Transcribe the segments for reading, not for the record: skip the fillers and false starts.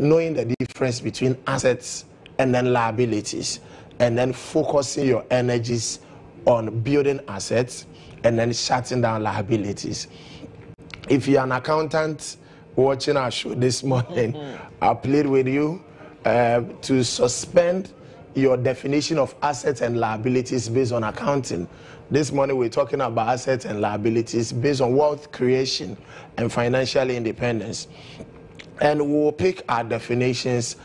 knowing the difference between assets and then liabilities, and then focusing your energies on building assets and then shutting down liabilities. If you're an accountant watching our show this morning, I plead with you to suspend your definition of assets and liabilities based on accounting. This morning we're talking about assets and liabilities based on wealth creation and financial independence. And we'll pick our definitions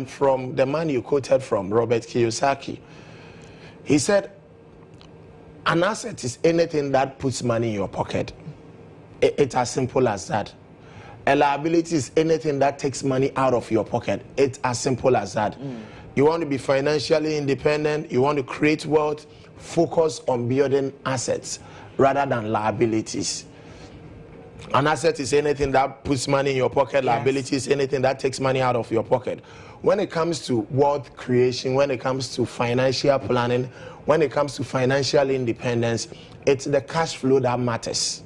from the man you quoted from, Robert Kiyosaki. He said, an asset is anything that puts money in your pocket. It's as simple as that. A liability is anything that takes money out of your pocket. It's as simple as that. You want to be financially independent, you want to create wealth, focus on building assets rather than liabilities. An asset is anything that puts money in your pocket. Liability is anything that takes money out of your pocket. When it comes to wealth creation, when it comes to financial planning, when it comes to financial independence, it's the cash flow that matters.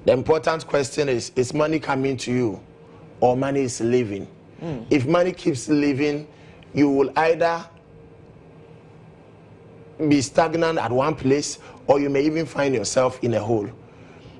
The important question is money coming to you or money is leaving? If money keeps leaving, you will either be stagnant at one place or you may even find yourself in a hole.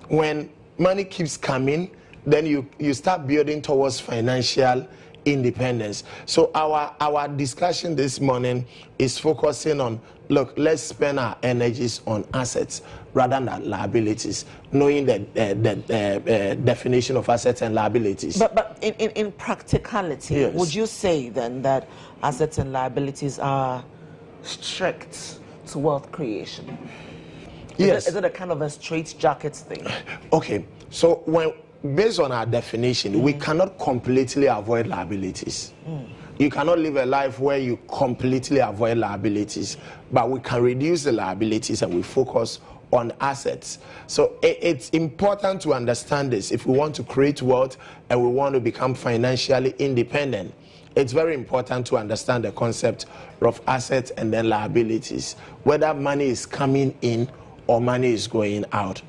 When money keeps coming, then you start building towards financial independence. So our discussion this morning is focusing on, look, let's spend our energies on assets rather than liabilities, knowing the definition of assets and liabilities. But in practicality, would you say then that assets and liabilities are strict to wealth creation? Yes. Is it a kind of a straitjacket thing? Okay, so based on our definition, we cannot completely avoid liabilities. You cannot live a life where you completely avoid liabilities, but we can reduce the liabilities and we focus on assets. So it's important to understand this if we want to create wealth and we want to become financially independent. It's very important to understand the concept of assets and then liabilities, whether money is coming in or money is going out.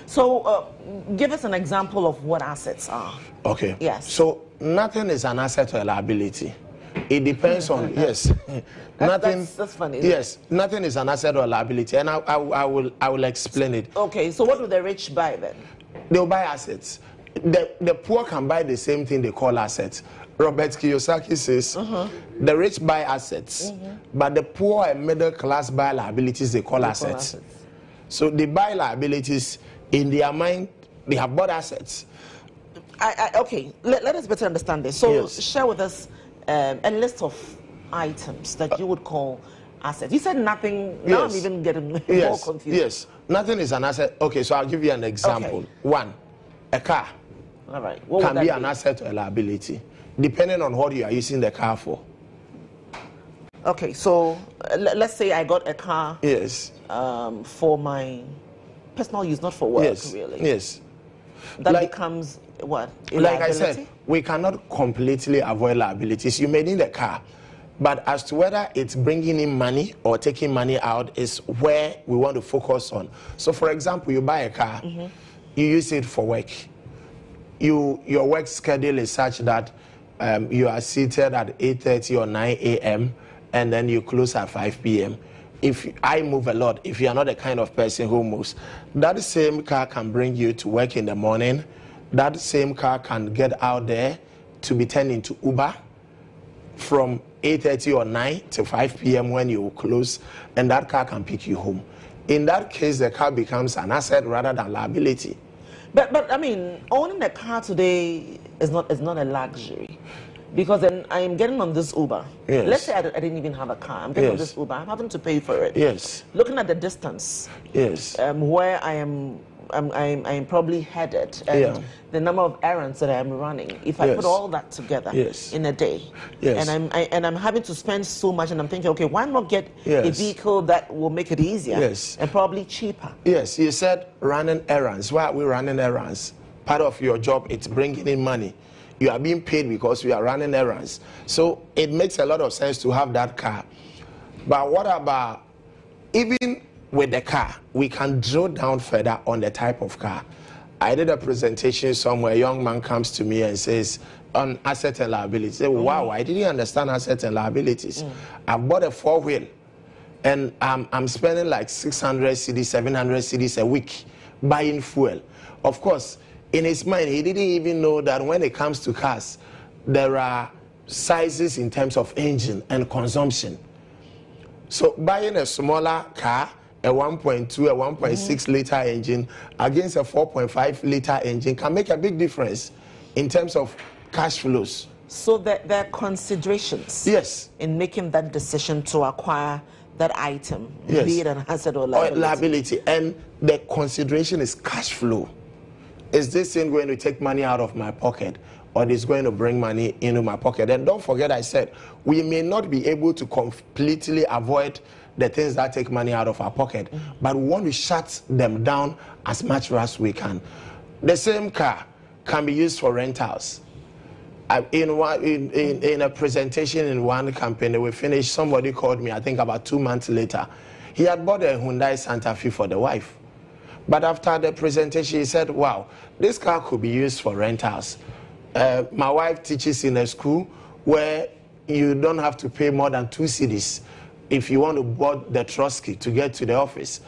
So give us an example of what assets are. Okay. Yes. So nothing is an asset or a liability. It depends on, yes. That's funny. Yes, nothing is an asset or a liability, and I will explain it. Okay, so what do the rich buy then? They'll buy assets. The poor can buy the same thing they call assets. Robert Kiyosaki says the rich buy assets, but the poor and middle class buy liabilities they call assets. So they buy liabilities. In their mind, they have bought assets. Okay, let us better understand this. So share with us a list of items that you would call assets. You said nothing. Now I'm even getting more confused. Yes, nothing is an asset. Okay, so I'll give you an example. Okay. One, a car. All right. Can be an asset or a liability, depending on what you are using the car for. Okay, so let's say I got a car. Yes. For my personal use, not for work, really. Yes. That becomes what? Like I said, we cannot completely avoid liabilities. You may need a car, but as to whether it's bringing in money or taking money out is where we want to focus on. So, for example, you buy a car, you use it for work. Your work schedule is such that you are seated at 8:30 or 9 a.m. and then you close at 5 p.m. If I move a lot, if you are not the kind of person who moves, that same car can bring you to work in the morning. That same car can get out there to be turned into Uber from 8:30 or 9 to 5 p.m. when you close, and that car can pick you home. In that case, the car becomes an asset rather than liability. But I mean, owning a car today is not a luxury. Because then I am getting on this Uber. Yes. Let's say I didn't even have a car. I'm getting on this Uber. I'm having to pay for it. Yes. Looking at the distance. Yes. Where I am probably headed, and the number of errands that I am running. If I put all that together in a day, and I'm having to spend so much, and I'm thinking, okay, why not get a vehicle that will make it easier and probably cheaper? Yes. You said running errands. Why are we running errands? Part of your job, it's bringing in money. You are being paid because we are running errands. So it makes a lot of sense to have that car. But what about, even with the car, we can drill down further on the type of car. I did a presentation somewhere. A young man comes to me and says, on asset and liabilities. Say, wow, I didn't understand assets and liabilities. I bought a 4-wheel and I'm spending like 600 cedis, 700 cedis a week buying fuel. Of course, in his mind, he didn't even know that when it comes to cars, there are sizes in terms of engine and consumption. So buying a smaller car, a 1.2, a 1.6 liter engine against a 4.5 liter engine can make a big difference in terms of cash flows. So there are considerations in making that decision to acquire that item, be it an asset or liability. And the consideration is cash flow. Is this thing going to take money out of my pocket, or is going to bring money into my pocket? And don't forget, I said, we may not be able to completely avoid the things that take money out of our pocket, but we want to shut them down as much as we can. The same car can be used for rentals. In a presentation in one company, we finished, somebody called me, I think about 2 months later. He had bought a Hyundai Santa Fe for the wife. But after the presentation, he said, wow, this car could be used for rentals. My wife teaches in a school where you don't have to pay more than 2 cedis if you want to board the Trotsky to get to the office.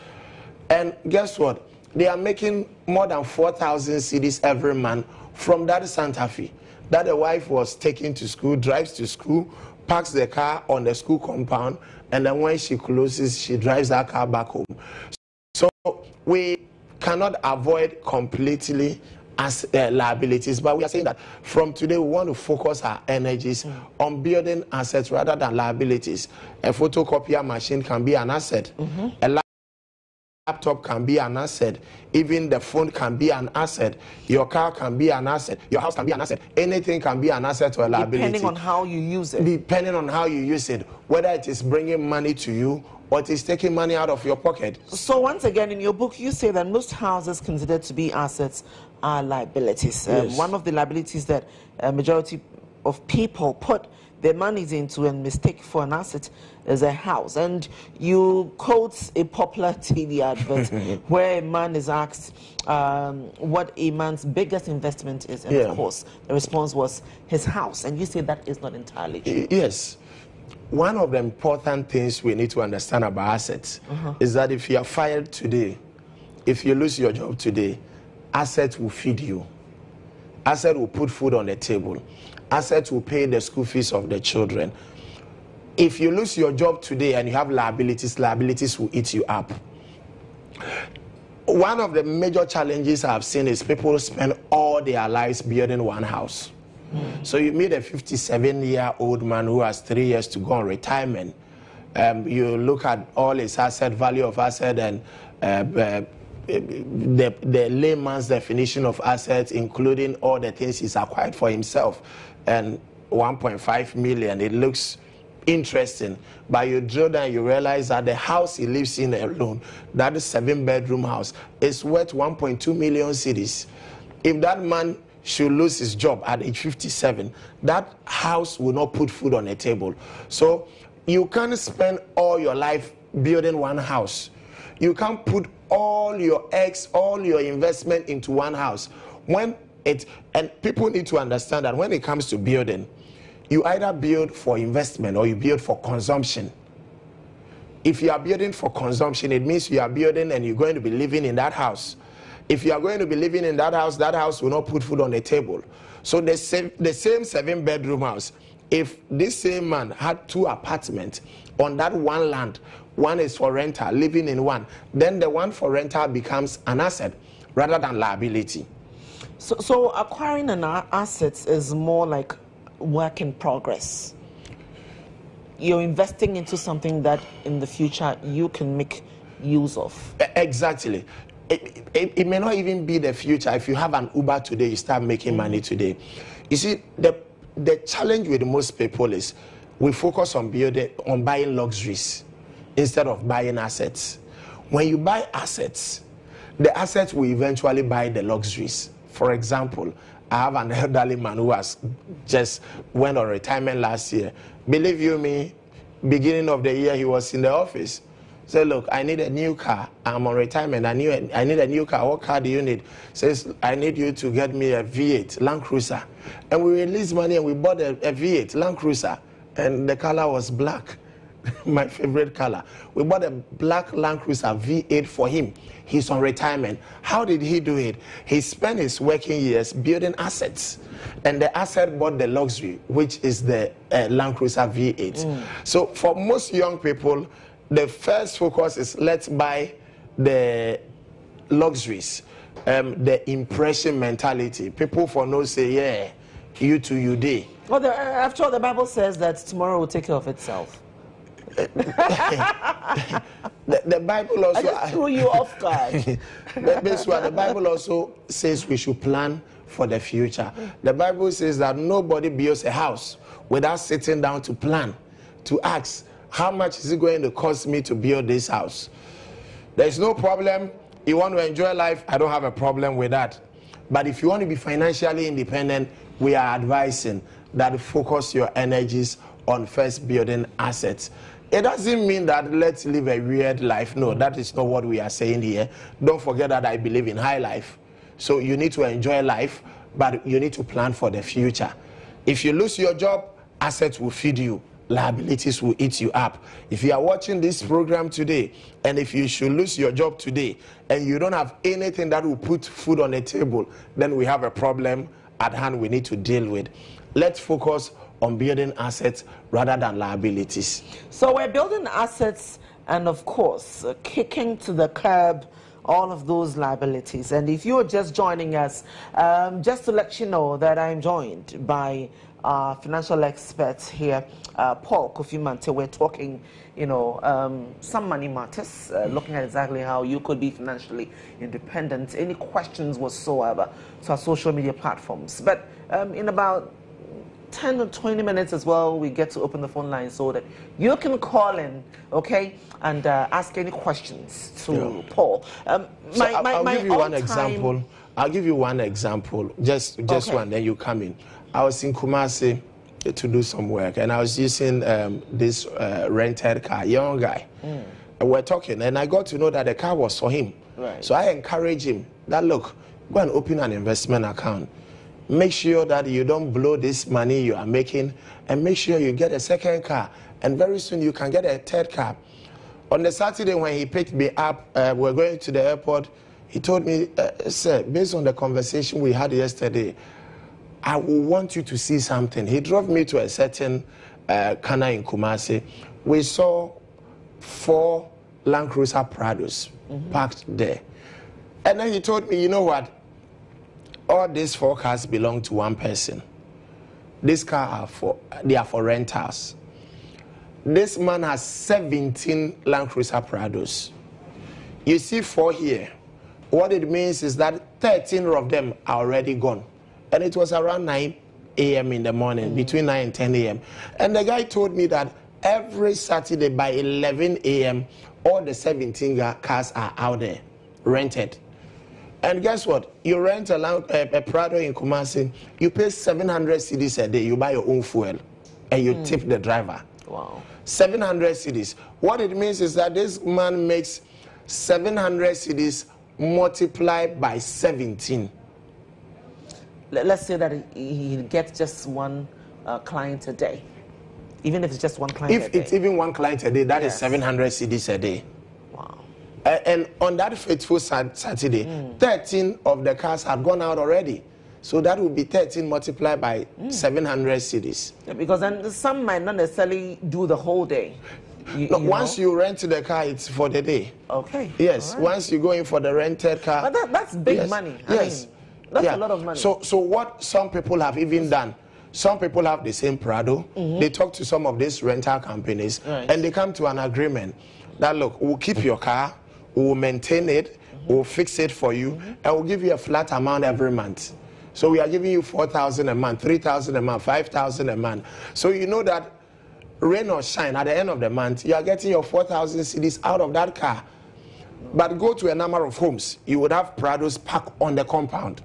And guess what? They are making more than 4,000 cedis every month from that Santa Fe that the wife was taking to school, drives to school, parks the car on the school compound, and then when she closes, she drives that car back home. So we cannot avoid completely as liabilities, but we are saying that from today we want to focus our energies on building assets rather than liabilities. A photocopier machine can be an asset. A laptop can be an asset. Even the phone can be an asset. Your car can be an asset. Your house can be an asset. Anything can be an asset or a liability. Depending on how you use it. Depending on how you use it. Whether it is bringing money to you or it is taking money out of your pocket. So once again, in your book, you say that most houses considered to be assets are liabilities. One of the liabilities that a majority of people put their monies into and mistake for an asset is a house. And you quote a popular TV advert where a man is asked what a man's biggest investment is. And of course, the response was his house. And you say that is not entirely true. Yes. One of the important things we need to understand about assets is that if you are fired today, if you lose your job today, assets will feed you. Assets will put food on the table. Assets will pay the school fees of the children. If you lose your job today and you have liabilities, liabilities will eat you up. One of the major challenges I've seen is people spend all their lives building one house. So you meet a 57-year-old man who has 3 years to go on retirement. You look at all his asset, value of asset, and the layman's definition of assets, including all the things he's acquired for himself, and 1.5 million. It looks interesting, but you drill down, you realize that the house he lives in alone, that 7-bedroom house, is worth 1.2 million cedis. If that man should lose his job at age 57, that house will not put food on the table. So you can't spend all your life building one house. You can't put all your eggs, all your investment into one house. And people need to understand that when it comes to building, you either build for investment or you build for consumption. If you are building for consumption, it means you are building and you're going to be living in that house. If you are going to be living in that house will not put food on the table. So the same 7-bedroom house, if this same man had 2 apartments on that one land, one is for rental, living in one, then the one for rental becomes an asset rather than liability. So acquiring an asset is more like work in progress. You're investing into something that in the future you can make use of. Exactly. It may not even be the future. If you have an Uber today, you start making money today. You see, the challenge with most people is we focus on buying luxuries instead of buying assets. When you buy assets, the assets will eventually buy the luxuries. For example, I have an elderly man who has just went on retirement last year. Believe you me, beginning of the year he was in the office. Say, look, I need a new car. I'm on retirement. I need a new car. What car do you need? Says, I need you to get me a V8 Land Cruiser. And we released money and we bought a V8 Land Cruiser. And the color was black. My favorite color. We bought a black Land Cruiser V8 for him. He's on retirement. How did he do it? He spent his working years building assets. And the asset bought the luxury, which is the Land Cruiser V8. So for most young people, the first focus is let's buy the luxuries, the impression mentality. People for no say, yeah, you too, you day. Well, after all, the Bible says that tomorrow will take care of itself. the Bible also... I just threw you off guard. The Bible also says we should plan for the future. The Bible says that nobody builds a house without sitting down to plan, to ask, how much is it going to cost me to build this house? There's no problem. You want to enjoy life, I don't have a problem with that. But if you want to be financially independent, we are advising that focus your energies on first building assets. It doesn't mean that let's live a weird life. No, that is not what we are saying here. Don't forget that I believe in high life. So you need to enjoy life, but you need to plan for the future. If you lose your job, assets will feed you. Liabilities will eat you up. If you are watching this program today, and if you should lose your job today, and you don't have anything that will put food on the table, then we have a problem at hand we need to deal with. Let's focus on building assets rather than liabilities. So we're building assets and, of course, kicking to the curb all of those liabilities. And if you're just joining us, just to let you know that I'm joined by financial experts here, Paul Kofi Mante. We're talking, some money matters, looking at exactly how you could be financially independent. Any questions whatsoever to our social media platforms. But in about 10 or 20 minutes as well, we get to open the phone line so that you can call in, okay, and ask any questions to Paul. I'll give you one example. I'll give you one example, just okay. One, then you come in. I was in Kumasi to do some work, and I was using this rented car, young guy. And we're talking, and I got to know that the car was for him. Right. So I encourage him that, look, go and open an investment account. Make sure that you don't blow this money you are making, and make sure you get a second car, and very soon you can get a third car. On the Saturday when he picked me up, we're going to the airport, he told me, sir, based on the conversation we had yesterday, I will want you to see something. He drove me to a certain corner in Kumasi. We saw 4 Land Cruiser Prados parked there. And then he told me, you know what? All these 4 cars belong to one person. These cars are for rentals. This man has 17 Land Cruiser Prados. You see 4 here. What it means is that 13 of them are already gone. And it was around 9 a.m. in the morning, between 9 and 10 a.m. And the guy told me that every Saturday by 11 a.m., all the 17 cars are out there, rented. And guess what? You rent a Prado in Kumasi, you pay 700 cedis a day, you buy your own fuel, and you tip the driver. Wow. 700 cedis. What it means is that this man makes 700 cedis multiplied by 17. Let's say that he gets just one client a day. Even if it's just one client a day. If it's even one client a day, that is 700 cedis a day. Wow. And on that faithful Saturday, 13 of the cars had gone out already. So that would be 13 multiplied by 700 cedis. Yeah, because then some might not necessarily do the whole day. Once you rent the car, it's for the day. Okay. Yes. Right. Once you go in for the rented car. But that's big money. Yes. That's a lot of money. So what some people have even done, some people have the same Prado. They talk to some of these rental companies, and they come to an agreement that, look, we'll keep your car, we'll maintain it, we'll fix it for you, and we'll give you a flat amount every month. So we are giving you 4,000 a month, 3,000 a month, 5,000 a month. So you know that rain or shine, at the end of the month, you are getting your 4,000 cedis out of that car. But go to a number of homes, you would have Prados parked on the compound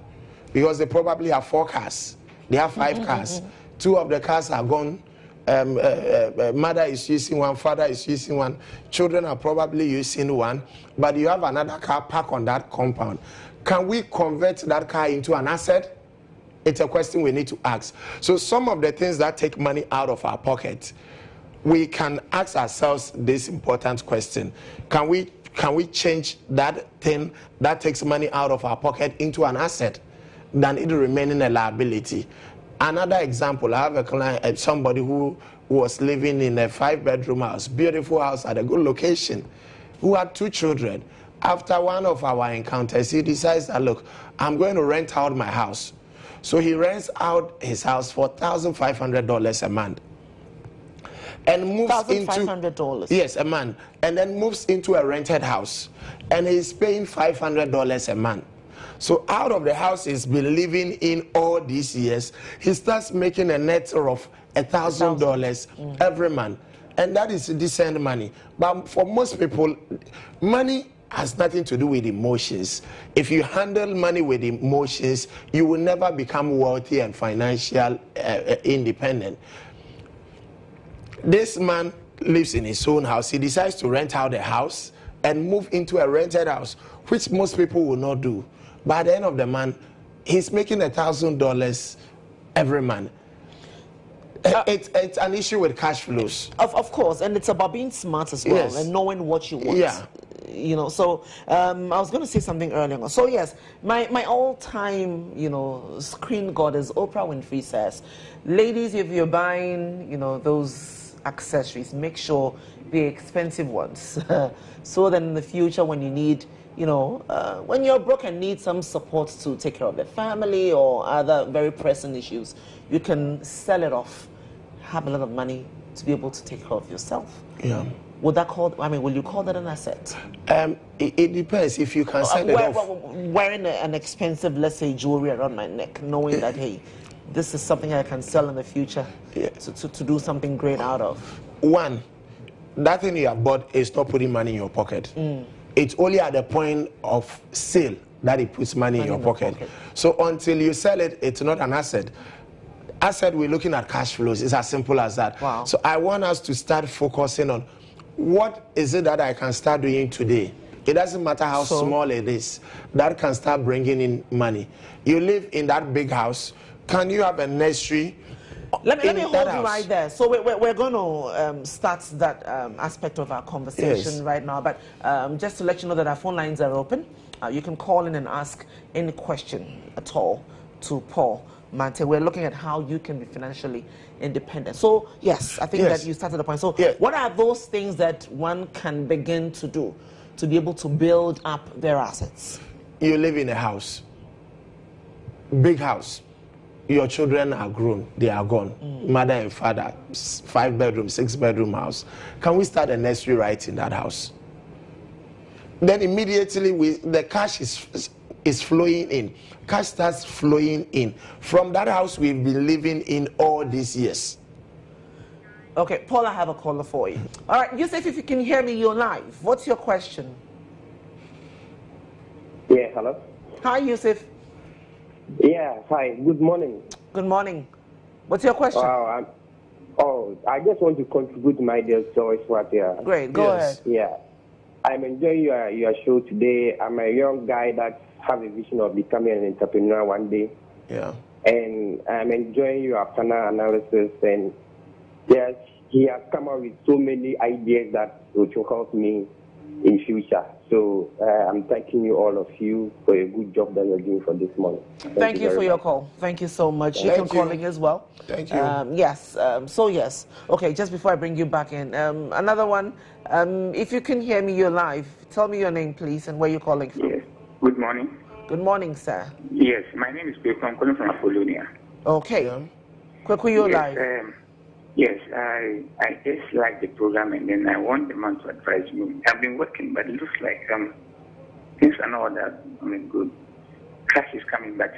because they probably have 4 cars. They have 5 cars. 2 of the cars are gone mother is using one, father is using one, children are probably using one, but you have another car parked on that compound. Can we convert that car into an asset? It's a question we need to ask. So some of the things that take money out of our pocket, we can ask ourselves this important question. Can we change that thing that takes money out of our pocket into an asset than it remaining a liability? Another example, I have a client, somebody who was living in a 5-bedroom house, beautiful house at a good location, who had 2 children. After one of our encounters, he decides that, look, I'm going to rent out my house. So he rents out his house for $1,500 a month. And moves into $1,500. Yes, a month. And then moves into a rented house. And he's paying $500 a month. So out of the house he's been living in all these years, he starts making a net of $1,000 every month. And that is decent money. But for most people, money has nothing to do with emotions. If you handle money with emotions, you will never become wealthy and financial independent. This man lives in his own house. He decides to rent out the house and move into a rented house, which most people will not do. By the end of the month, he's making $1,000 every month. It's an issue with cash flows. Of course, and it's about being smart as well, yes, and knowing what you want. Yeah. You know, so I was going to say something earlier. So yes, my all-time, screen goddess Oprah Winfrey says, ladies, if you're buying, those accessories, make sure they're expensive ones, so that in the future when you need, when you're broke and need some support to take care of the family or other very pressing issues, you can sell it off, have a lot of money to be able to take care of yourself. Yeah. Will you call that an asset? It depends. If you can sell it off. Wearing an expensive, let's say, jewelry around my neck, knowing that, hey, this is something I can sell in the future, to do something great out of. One, that thing you have bought is not putting money in your pocket. It's only at the point of sale that it puts money in your pocket. So until you sell it, it's not an asset. Asset, we're looking at cash flows. It's as simple as that. Wow. So I want us to start focusing on what is it that I can start doing today. It doesn't matter how small it is, that can start bringing in money. You live in that big house. Can you have a nursery? Let me hold you right there. So we're going to start that aspect of our conversation right now. But just to let you know that our phone lines are open. You can call in and ask any question at all to Paul Mante. We're looking at how you can be financially independent. So yes, I think that you started the point. So what are those things that one can begin to do to be able to build up their assets? You live in a house, big house. Your children are grown, they are gone. Mother and father, 5-bedroom, 6-bedroom house. Can we start a nursery right in that house? Then immediately the cash is flowing in. Cash starts flowing in from that house we've been living in all these years. Okay, Paul, I have a caller for you. All right, Yusuf, if you can hear me, you're live. What's your question? Yeah, hello. Hi, Yusuf. Yeah, hi. Good morning. Good morning. What's your question? I just want to contribute my dear choice. Great, go ahead. Yeah, I'm enjoying your show today. I'm a young guy that have a vision of becoming an entrepreneur one day. Yeah. And I'm enjoying your panel analysis. And yes, he has come up with so many ideas that will help me in future. So I'm thanking you, all of you, for a good job that you're doing for this morning. Thank you for your call. Thank you so much. You can call in as well. Thank you. Yes. Yes. Okay, just before I bring you back in, another one. If you can hear me, you're live. Tell me your name, please, and where you're calling from. Yes. Good morning. Good morning, sir. Yes, my name is Kofi. I'm calling from Apollonia. Okay. Quickly, you're live. Yes, I just like the program, and then I want the man to advise me. I've been working, but it looks like things are not that good. Cash is coming, but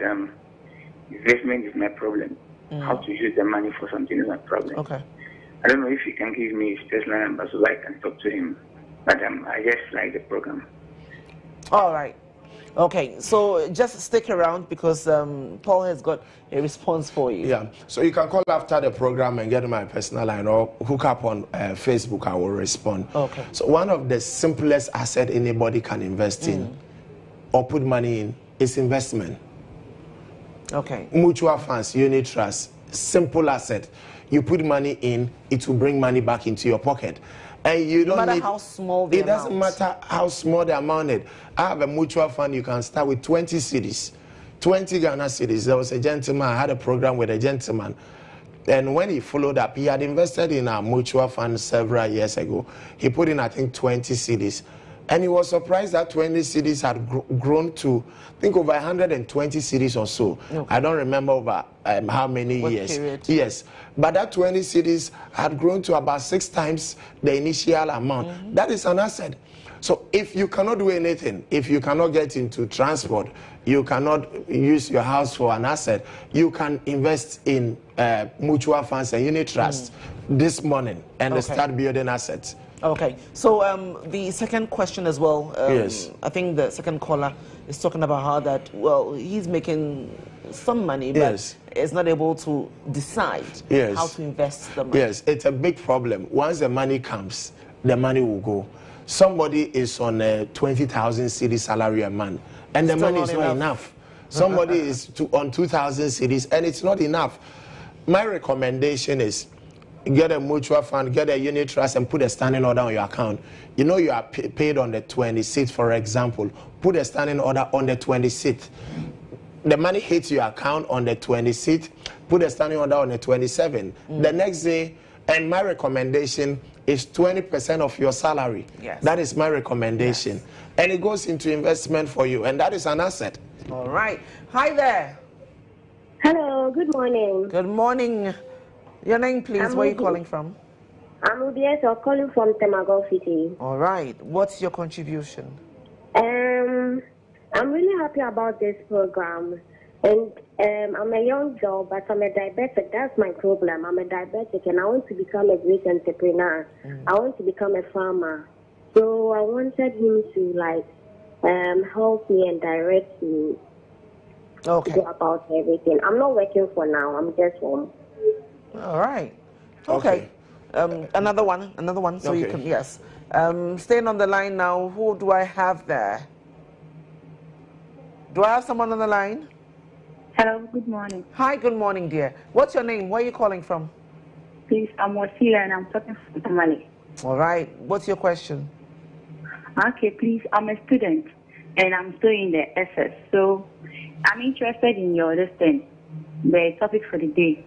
investment is my problem. How to use the money for something is my problem. Okay. I don't know if you can give me his personal number so I can talk to him, but I just like the program. All right. Okay, so just stick around because Paul has got a response for you. Yeah, so you can call after the program and get my personal line or hook up on Facebook. I will respond. Okay. So one of the simplest asset anybody can invest in or put money in is investment. Okay. Mutual funds, unit trust, simple asset. You put money in, it will bring money back into your pocket. And you don't no matter need, how small the it amount. doesn't matter how small the amount is. I have a mutual fund. You can start with 20 cedis, 20 Ghana cedis. There was a gentleman, I had a program with a gentleman, and when he followed up, he had invested in a mutual fund several years ago. He put in, I think, 20 cedis. And he was surprised that 20 cedis had grown to, I think, over 120 cedis or so. Okay. I don't remember over how many years. Period? Yes. But that 20 cedis had grown to about 6 times the initial amount. That is an asset. So if you cannot do anything, if you cannot get into transport, you cannot use your house for an asset, you can invest in mutual funds and unit trust this morning and start building assets. Okay, so the second question as well, yes. I think the second caller is talking about how that, well, he's making some money, but yes. is not able to decide yes. how to invest the money. Yes, it's a big problem. Once the money comes, the money will go. Somebody is on a 20,000 cedi salary a month, and the money is not enough. Somebody is on 2,000 cedis, and it's not enough. My recommendation is, get a mutual fund, get a unit trust, and put a standing order on your account. You know you are paid on the 26th, for example. Put a standing order on the 26th. The money hits your account on the 26th. Put a standing order on the 27th. The next day, and my recommendation is 20% of your salary. Yes. That is my recommendation. Yes. And it goes into investment for you, and that is an asset. All right. Hi there. Hello, good morning. Good morning. Your name, please. Where are you calling from? I'm Udiesa, calling from Temago City. All right. What's your contribution? I'm really happy about this program. And I'm a young girl, but I'm a diabetic. That's my problem. I'm a diabetic, and I want to become a great entrepreneur. I want to become a farmer. So I wanted him to, help me and direct me to go about everything. I'm not working for now. I'm just home. All right. Okay. Another one. So you can, yes. Staying on the line now. Who do I have there? Do I have someone on the line? Hello, good morning. Hi, good morning, dear. What's your name? Where are you calling from? Please, I'm Wasila and I'm talking from Tamale. All right. What's your question? Okay, please. I'm a student and I'm still in the SS. So I'm interested in your listing, the topic for the day.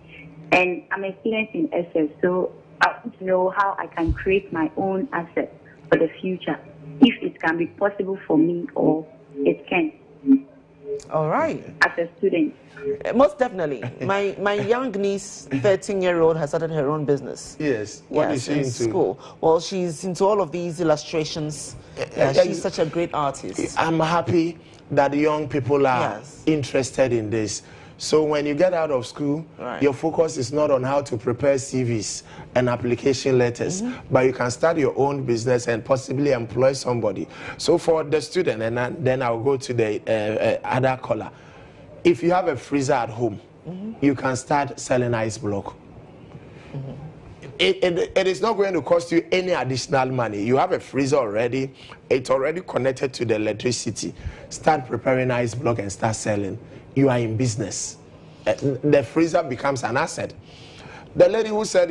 And I'm a student in SS, so I want to know how I can create my own asset for the future, if it can be possible for me or it can. All right. As a student. Most definitely. My young niece, 13-year-old, has started her own business. Yes. What is she into? School. Well, she's into all of these illustrations. She's such a great artist. I'm happy that young people are interested in this. So when you get out of school, your focus is not on how to prepare CVs and application letters, but you can start your own business and possibly employ somebody. So for the student, and then I'll go to the other caller. If you have a freezer at home, you can start selling ice block. It is not going to cost you any additional money. You have a freezer already. It's already connected to the electricity. Start preparing ice block and start selling. You are in business. The freezer becomes an asset. The lady who said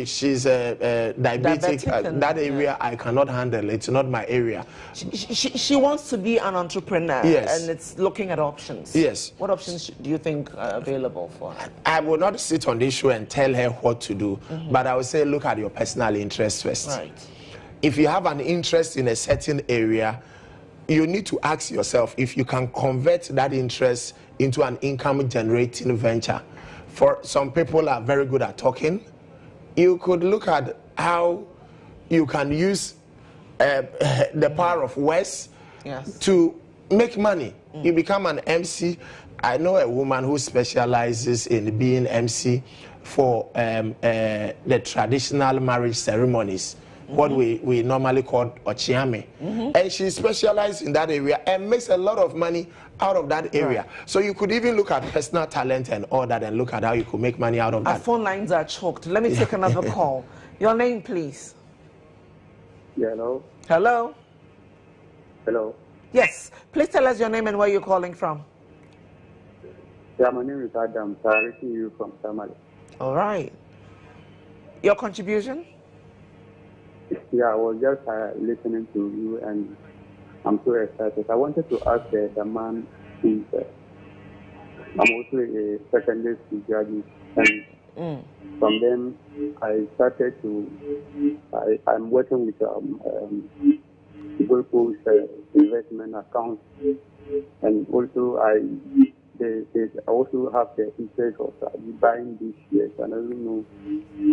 she's diabetic, that area I cannot handle. It's not my area. She wants to be an entrepreneur, and it's looking at options. Yes. What options do you think are available for her? I will not sit on this show and tell her what to do, but I will say look at your personal interest first. Right. If you have an interest in a certain area, you need to ask yourself if you can convert that interest into an income-generating venture. For some people are very good at talking. You could look at how you can use the power of words to make money. You become an MC. I know a woman who specializes in being MC for the traditional marriage ceremonies. what we normally call Ochiame. And she specializes in that area and makes a lot of money out of that area. So you could even look at personal talent and all that and look at how you could make money out of that. Our phone lines are choked. Let me take another call. Your name, please. Yeah, hello. Hello. Hello. Yes. Please tell us your name and where you're calling from. Yeah, my name is Adam. So I'm reaching you from Tamale. All right. Your contribution? Yeah, I was just listening to you, and I'm so excited. I wanted to ask the man who is, I'm also a secondary school graduate, and from then I started to, I'm working with Gold investment account, and also they also have the interest of buying these shares, and I don't know.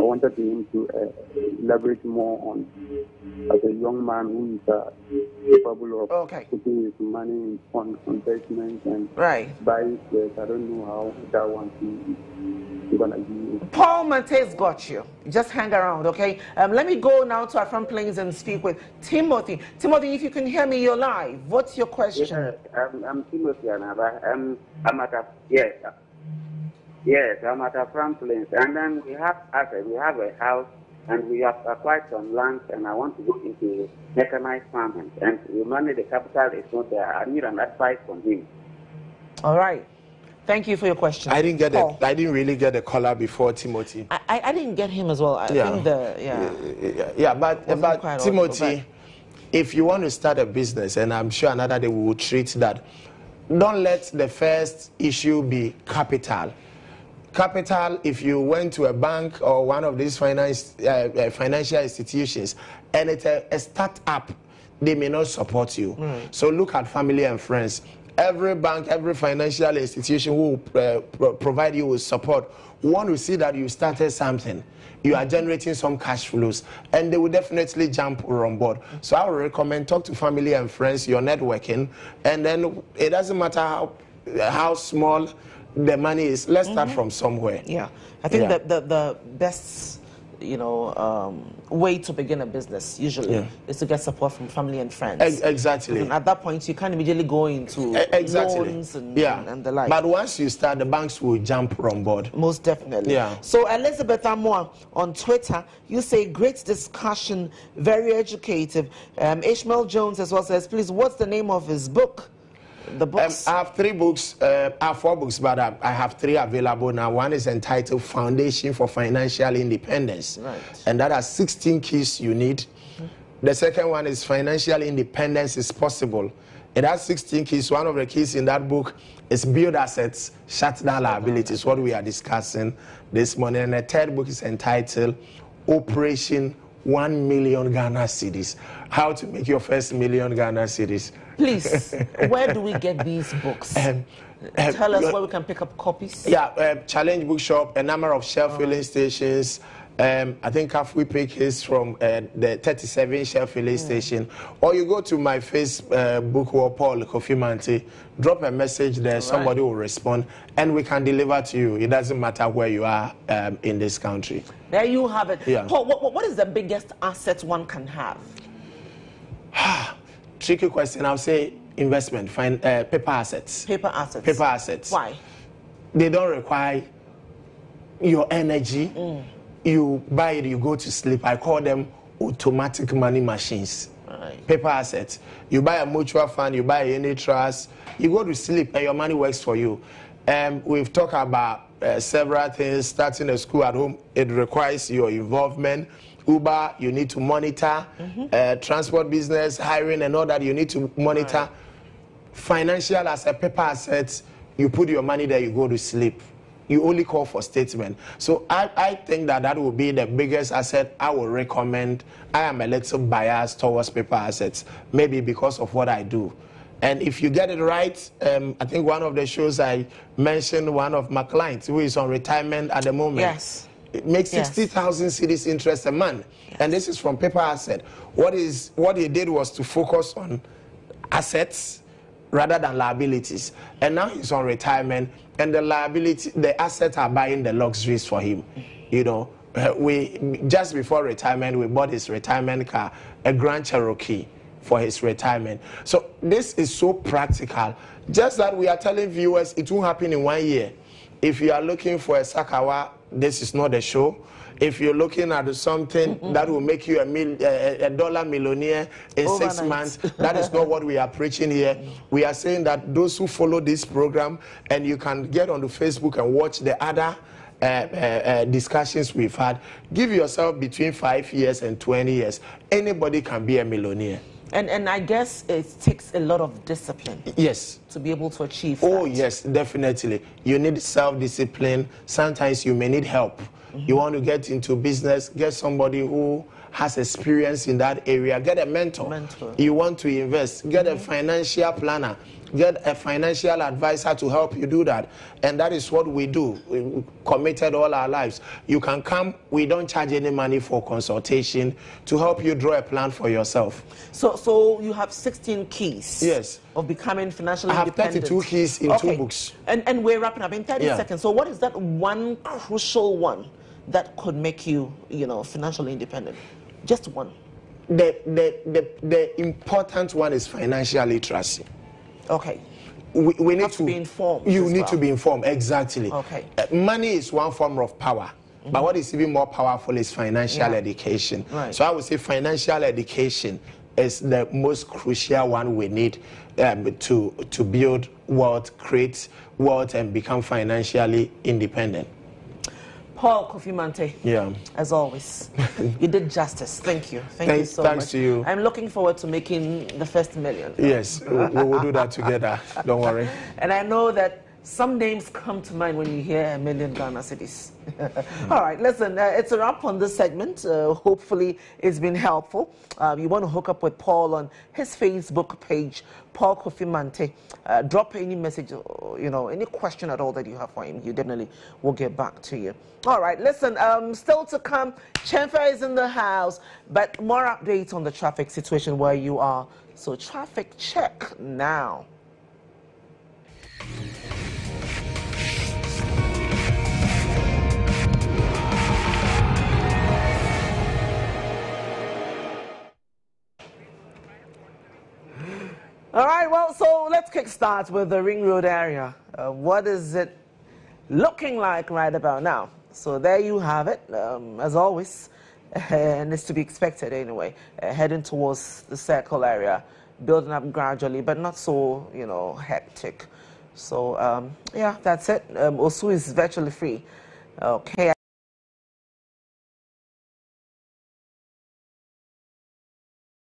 I wanted him to elaborate more on, as a young man who is capable of putting his money on investment and buying shares. I don't know how that one is going to be. Paul Mante's got you. Just hang around, okay? Let me go now to our front planes and speak with Timothy. Timothy, if you can hear me, you're live. What's your question? Yes, I'm Timothy, and I'm at a I'm at a front plains, and then we have a house, and we have acquired some land, and I want to go into mechanized farming, and the money, the capital is not there. I need an advice from him. All right. Thank you for your question. I didn't get it. I didn't really get the caller before Timothy. I didn't get him as well. I think but Timothy, if you want to start a business, and I'm sure another day we will treat that, don't let the first issue be capital. Capital, if you went to a bank or one of these financial institutions and it's a startup, they may not support you. So look at family and friends. Every bank, every financial institution will provide you with support. Want to see that you started something, you are generating some cash flows, and they will definitely jump on board. So I would recommend talk to family and friends, your networking, and then it doesn't matter how small the money is. Let's start from somewhere. Yeah, I think that the best way to begin a business usually is to get support from family and friends. Exactly. And at that point, you can't immediately go into loans and the like. But once you start, the banks will jump on board. Most definitely. Yeah. So Elizabeth Amoa on Twitter, you say great discussion, very educative. Ishmael Jones as well says, please, what's the name of his book? The books? I have 3 books. I have 4 books, but I have 3 available now. One is entitled Foundation for Financial Independence. Right. And that has 16 keys you need. The second one is Financial Independence is Possible. It has 16 keys. One of the keys in that book is Build Assets, Shut Down Liabilities, what we are discussing this morning. And the third book is entitled Operation 1 million Ghana cedis. How to make your first million Ghana cedis. Please, where do we get these books? Tell us where we can pick up copies. Yeah, Challenge Bookshop, a number of shelf filling stations. I think we pick his from the 37 shelf filling station. Or you go to my Facebook or Paul Kofi Mante, drop a message there, somebody will respond, and we can deliver to you. It doesn't matter where you are in this country. There you have it. Yeah. Paul, what is the biggest asset one can have? Tricky question. I'll say investment, paper assets. Paper assets. Paper assets. Why? They don't require your energy. You buy it, you go to sleep. I call them automatic money machines. Right. Paper assets. You buy a mutual fund, you buy any trust, you go to sleep and your money works for you. We've talked about several things. Starting a school at home, it requires your involvement. Uber, you need to monitor. Transport business, hiring and all that, you need to monitor. Right. Financial as a paper asset, you put your money there, you go to sleep. You only call for statement. So I think that will be the biggest asset I will recommend. I am a little biased towards paper assets, maybe because of what I do. And if you get it right, I think one of the shows I mentioned, one of my clients who is on retirement at the moment. Yes. It makes 60,000 cedis interest a month. Yes. And this is from paper asset. What he did was to focus on assets rather than liabilities. And now he's on retirement, and the assets are buying the luxuries for him. we just before retirement, we bought his retirement car, a Grand Cherokee, for his retirement. So this is so practical. Just that we are telling viewers it won't happen in 1 year. If you are looking for a Sakawa, this is not a show. If you're looking at something that will make you a dollar millionaire in overnight. 6 months, that is not what we are preaching here. We are saying that those who follow this program, and you can get onto Facebook and watch the other discussions we've had, give yourself between 5 years and 20 years. Anybody can be a millionaire. And I guess it takes a lot of discipline. Yes. To be able to achieve that. Oh, that. yes, definitely. You need self-discipline. Sometimes you may need help. You want to get into business, get somebody who has experience in that area, get a mentor. You want to invest, get a financial planner, get a financial advisor to help you do that. And that is what we do. We committed all our lives. You can come, we don't charge any money for consultation to help you draw a plan for yourself. So you have 16 keys. Yes. Of becoming financially independent. I have 32 keys in 2 books. And we're wrapping up in 30 seconds. So what is that one crucial one that could make you, financially independent? Just one. The important one is financial literacy. Okay. We need to be informed. You need to be informed, exactly. Okay. Money is one form of power, but what is even more powerful is financial education. Right. So I would say financial education is the most crucial one we need to build wealth, create wealth, and become financially independent. Paul Kofi Mante, as always, you did justice. Thank you. Thank you so much. Thanks to you. I'm looking forward to making the first million. Yes, we will do that together. Don't worry. And I know that some names come to mind when you hear $1 million Ghana cedis. All right, listen, it's a wrap on this segment. Hopefully it's been helpful. You want to hook up with Paul on his Facebook page, Paul Kofi Mante. Drop any message, any question at all that you have for him. He definitely will get back to you. All right, listen, still to come, Chenfa is in the house, but more updates on the traffic situation where you are. So traffic check now. All right, well, so let's kickstart with the Ring Road area. What is it looking like right about now? So there you have it, as always, and it's to be expected anyway, heading towards the Circle area, building up gradually, but not so, hectic. So, yeah, that's it. Osu is virtually free. Okay.